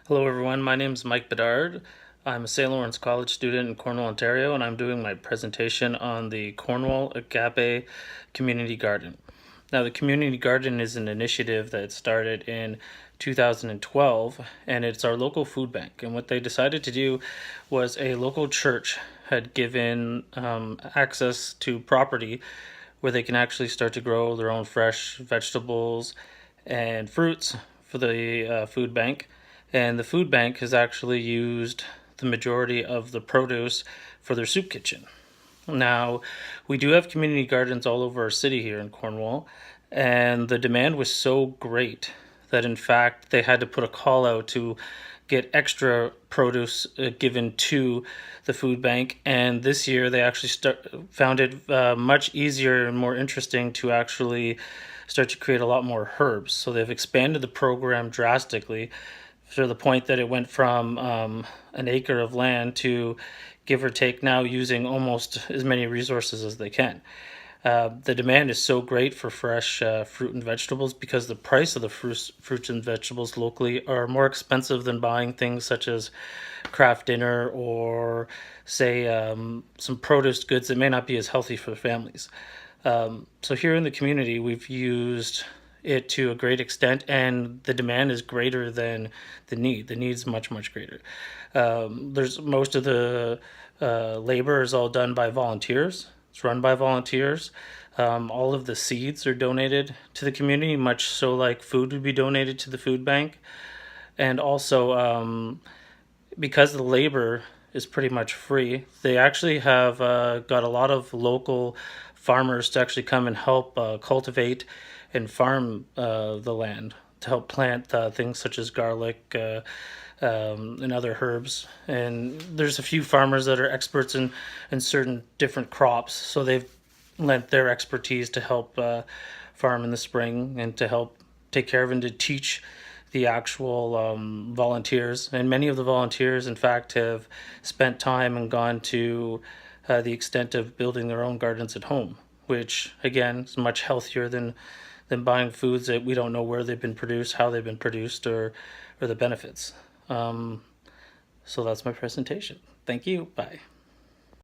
Hello, everyone. My name is Mike Bedard. I'm a St. Lawrence College student in Cornwall, Ontario, and I'm doing my presentation on the Cornwall Agape Community Garden. Now, the Community Garden is an initiative that started in 2012, and it's our local food bank. And what they decided to do was a local church had given access to property where they can actually start to grow their own fresh vegetables and fruits for the food bank. And the food bank has actually used the majority of the produce for their soup kitchen. Now, we do have community gardens all over our city here in Cornwall, and the demand was so great that in fact they had to put a call out to get extra produce given to the food bank. And this year they actually found it much easier and more interesting to actually start to create a lot more herbs. So they've expanded the program drastically to the point that it went from an acre of land to give or take now using almost as many resources as they can. The demand is so great for fresh fruit and vegetables because the price of the fruits and vegetables locally are more expensive than buying things such as craft dinner or, say, some produce goods that may not be as healthy for families. So here in the community, we've used it to a great extent, and the demand is greater than the need. The need's much greater. There's most of the labor is all done by volunteers. It's run by volunteers. All of the seeds are donated to the community, much so like food would be donated to the food bank. And also, because the labor is pretty much free, they actually have got a lot of local farmers to actually come and help cultivate and farm the land to help plant things such as garlic and other herbs. And there's a few farmers that are experts in certain different crops, so they've lent their expertise to help farm in the spring and to help take care of and to teach the actual volunteers. And many of the volunteers, in fact, have spent time and gone to the extent of building their own gardens at home, which again is much healthier than buying foods that we don't know where they've been produced, how they've been produced, or the benefits. So that's my presentation. Thank you. Bye.